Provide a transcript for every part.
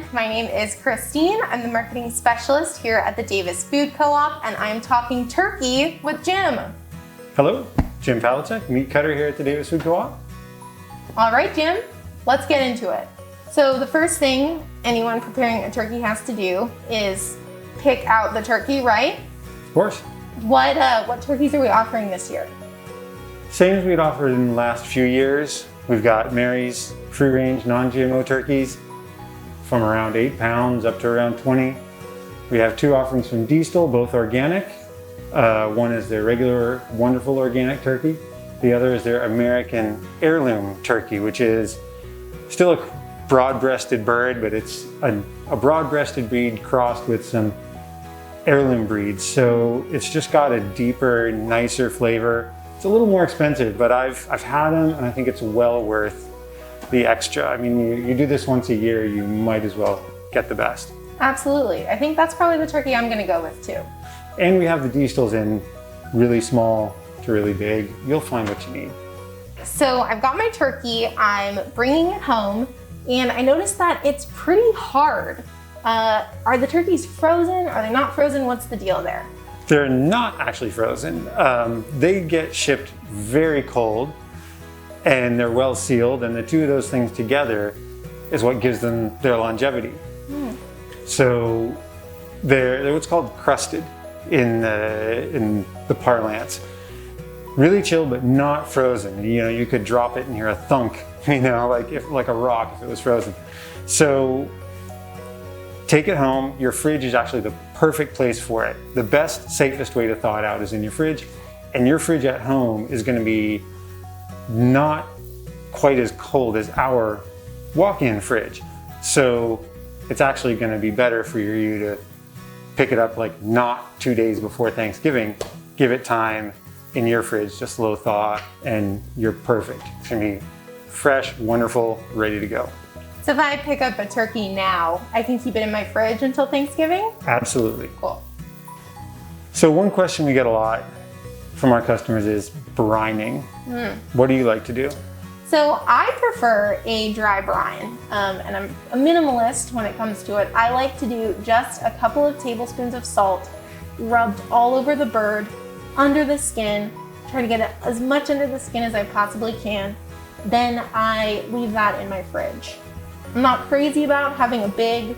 everyone. My name is Christine. I'm the marketing specialist here at the Davis Food Co-op, and I'm talking turkey with Jim. Hello, Jim Palicek, meat cutter here at the Davis Food Co-op. All right, Jim, let's get into it. So the first thing anyone preparing a turkey has to do is pick out the turkey, right? Of course. What turkeys are we offering this year? Same as we'd offered in the last few years. We've got Mary's free-range non-GMO turkeys from around 8 pounds up to around 20. We have 2 offerings from Diestel, both organic. One is their regular, wonderful organic turkey. The other is their American heirloom turkey, which is still a broad-breasted bird, but it's a broad-breasted breed crossed with some heirloom breeds. So it's just got a deeper, nicer flavor. It's a little more expensive, but I've had them and I think it's well worth the extra. I mean, you do this once a year, you might as well get the best. Absolutely. I think that's probably the turkey I'm gonna go with too. And we have the Diestels in really small to really big. You'll find what you need. So I've got my turkey, I'm bringing it home, and I noticed that it's pretty hard. Are the turkeys frozen? Are they not frozen? What's the deal there? They're not actually frozen. They get shipped very cold and they're well sealed, and the two of those things together is what gives them their longevity. So they're what's called crusted in the parlance. Really chilled, but not frozen. You know, you could drop it and hear a thunk, you know, like a rock if it was frozen. So take it home. Your fridge is actually the perfect place for it. The best, safest way to thaw it out is in your fridge. And your fridge at home is going to be not quite as cold as our walk-in fridge. So it's actually going to be better for you to pick it up like not 2 days before Thanksgiving. Give it time in your fridge, just a little thaw, and you're perfect. It's going to be fresh, wonderful, ready to go. So if I pick up a turkey now, I can keep it in my fridge until Thanksgiving? Absolutely. Cool. So one question we get a lot from our customers is brining. What do you like to do? So I prefer a dry brine, and I'm a minimalist when it comes to it. I like to do just a couple of tablespoons of salt rubbed all over the bird, under the skin, try to get as much under the skin as I possibly can. Then I leave that in my fridge. I'm not crazy about having a big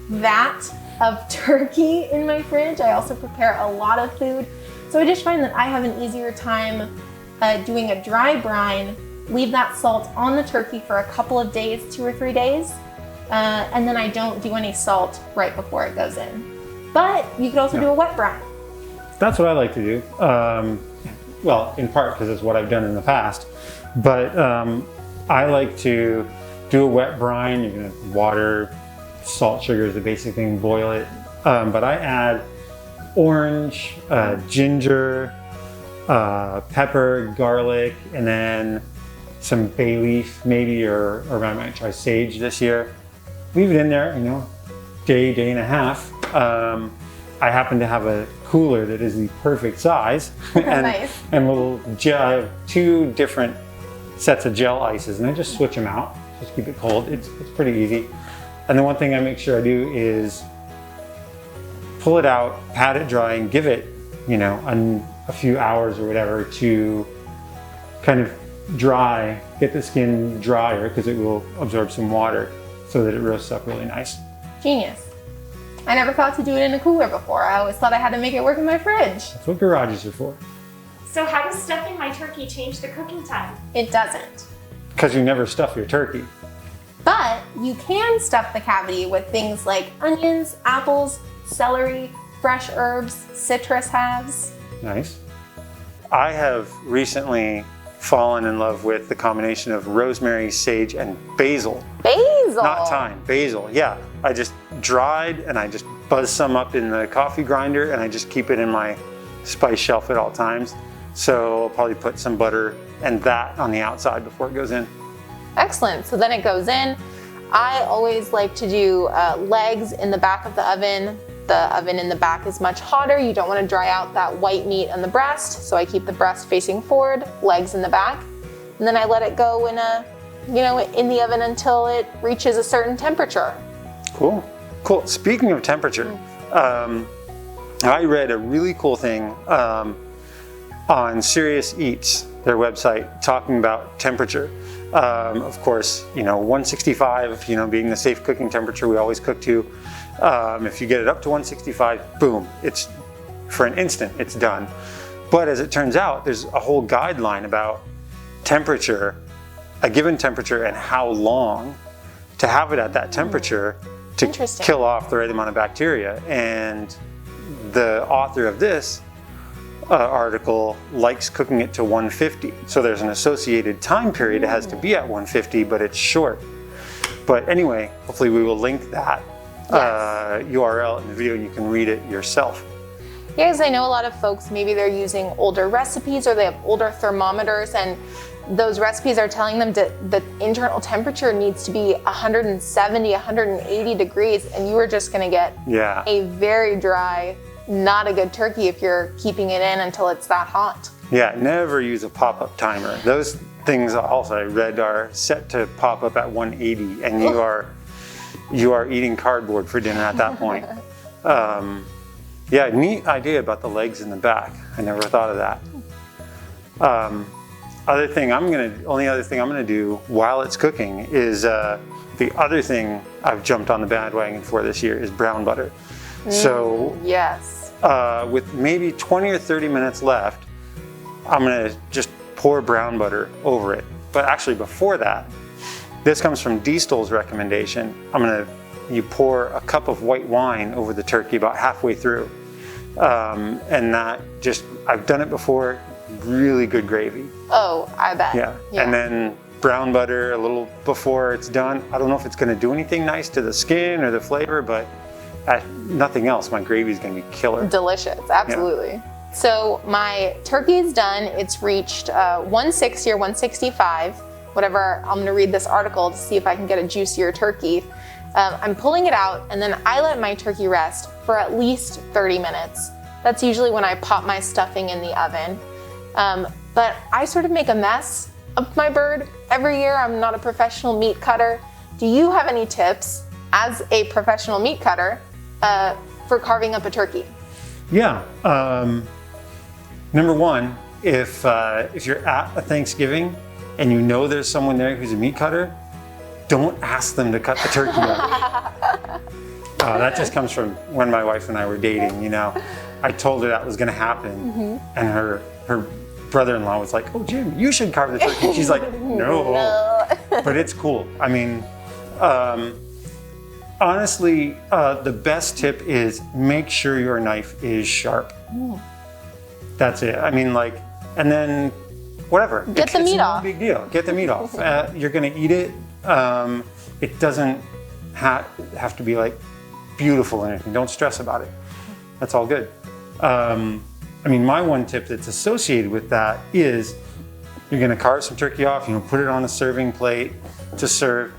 vat of turkey in my fridge. I also prepare a lot of food. So I just find that I have an easier time doing a dry brine, leave that salt on the turkey for a couple of days, 2 or 3 days, and then I don't do any salt right before it goes in. But you could also do a wet brine. That's what I like to do. Well, in part because it's what I've done in the past, but I like to do a wet brine. You're gonna water, salt, sugar is the basic thing, boil it. But I add orange, ginger, pepper, garlic, and then some bay leaf maybe, or I might try sage this year. Leave it in there, you know, day and a half. I happen to have a cooler that is the perfect size. and, Nice. And little gel, I have 2 different sets of gel ices, and I just switch them out. Just keep it cold. It's pretty easy. And the one thing I make sure I do is pull it out, pat it dry, and give it, you know, a few hours or whatever to kind of dry, get the skin drier, because it will absorb some water so that it roasts up really nice. Genius. I never thought to do it in a cooler before. I always thought I had to make it work in my fridge. That's what garages are for. So how does stuffing my turkey change the cooking time? It doesn't. Because you never stuff your turkey. But you can stuff the cavity with things like onions, apples, celery, fresh herbs, citrus halves. Nice. I have recently fallen in love with the combination of rosemary, sage, and basil. Basil! Not thyme, basil, yeah. I just dried and I just buzz some up in the coffee grinder, and I just keep it in my spice shelf at all times. So I'll probably put some butter and that on the outside before it goes in. Excellent, so then it goes in. I always like to do legs in the back of the oven. The oven in the back is much hotter. You don't want to dry out that white meat on the breast, so I keep the breast facing forward, legs in the back, and then I let it go in the oven until it reaches a certain temperature. Cool. Cool. Speaking of temperature, I read a really cool thing on Serious Eats, their website, talking about temperature. Of course, 165, being the safe cooking temperature we always cook to. If you get it up to 165, boom, it's for an instant, it's done. But as it turns out, there's a whole guideline about temperature, a given temperature, and how long to have it at that temperature to kill off the right amount of bacteria. And the author of this article likes cooking it to 150. So there's an associated time period it has to be at 150, but it's short. But anyway, hopefully we will link that URL in the video and you can read it yourself. Yeah, because I know a lot of folks, maybe they're using older recipes or they have older thermometers, and those recipes are telling them that the internal temperature needs to be 170, 180 degrees, and you are just going to get a very dry, not a good turkey if you're keeping it in until it's that hot. Yeah, never use a pop-up timer. Those things also I read are set to pop up at 180, and you are eating cardboard for dinner at that point. Yeah, neat idea about the legs in the back. I never thought of that. Only other thing I'm gonna do while it's cooking is the other thing I've jumped on the bandwagon for this year is brown butter. So yes, with maybe 20 or 30 minutes left, I'm gonna just pour brown butter over it. But actually before that, this comes from Diestel's recommendation. You pour a cup of white wine over the turkey about halfway through. And that I've done it before, really good gravy. Oh, I bet. Yeah. And then brown butter a little before it's done. I don't know if it's gonna do anything nice to the skin or the flavor, but nothing else, my gravy is gonna be killer. Delicious, absolutely. Yeah. So my turkey is done. It's reached 160 or 165, whatever. I'm gonna read this article to see if I can get a juicier turkey. I'm pulling it out, and then I let my turkey rest for at least 30 minutes. That's usually when I pop my stuffing in the oven. But I sort of make a mess of my bird every year. I'm not a professional meat cutter. Do you have any tips as a professional meat cutter for carving up a turkey? Yeah. Number one, if you're at a Thanksgiving and you know there's someone there who's a meat cutter, don't ask them to cut the turkey up. That just comes from when my wife and I were dating, I told her that was gonna happen, and her brother-in-law was like, "Oh, Jim, you should carve the turkey." She's like, no. But it's cool. I mean, honestly, the best tip is make sure your knife is sharp. That's it. I mean, and then whatever. Get the meat off. It's no big deal. Get the meat off. You're gonna eat it. It doesn't have to be beautiful or anything. Don't stress about it. That's all good. I mean, my one tip that's associated with that is you're gonna carve some turkey off, put it on a serving plate to serve.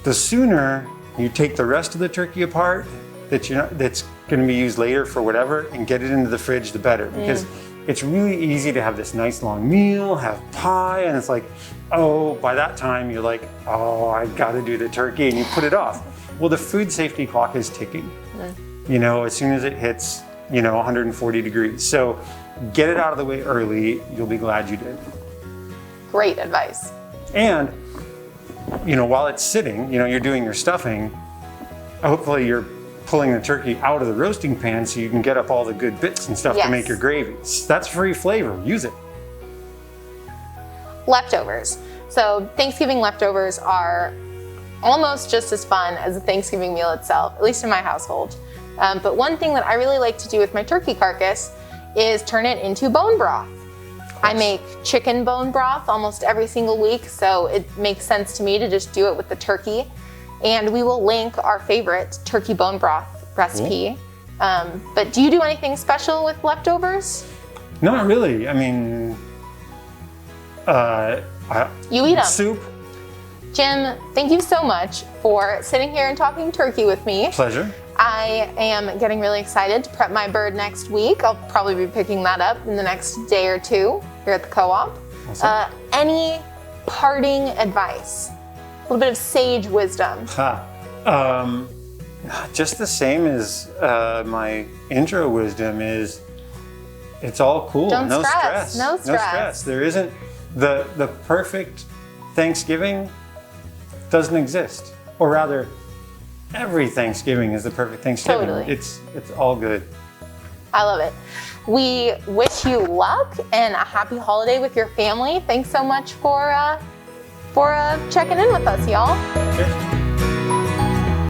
The sooner you take the rest of the turkey apart that's gonna be used later for whatever and get it into the fridge, the better. Because it's really easy to have this nice long meal, have pie, and it's by that time you're I gotta do the turkey, and you put it off. Well, the food safety clock is ticking. As soon as it hits 140 degrees. So get it out of the way early. You'll be glad you did. Great advice. And, while it's sitting, you're doing your stuffing, hopefully you're pulling the turkey out of the roasting pan so you can get up all the good bits and stuff to make your gravies. That's free flavor. Use it. Leftovers. So Thanksgiving leftovers are almost just as fun as the Thanksgiving meal itself, at least in my household. But one thing that I really like to do with my turkey carcass is turn it into bone broth. I make chicken bone broth almost every single week, so it makes sense to me to just do it with the turkey. And we will link our favorite turkey bone broth recipe. But do you do anything special with leftovers? Not really. I mean, you eat them. Soup. Jim, thank you so much for sitting here and talking turkey with me. Pleasure. I am getting really excited to prep my bird next week. I'll probably be picking that up in the next day or two here at the co-op. Awesome. Any parting advice? A little bit of sage wisdom. Just the same as my intro wisdom is, it's all cool. Don't No stress. stress. No stress. There isn't the perfect Thanksgiving doesn't exist. Or rather, every Thanksgiving is the perfect Thanksgiving. Totally. It's all good. I love it. We wish you luck and a happy holiday with your family. Thanks so much for checking in with us, y'all. Cheers.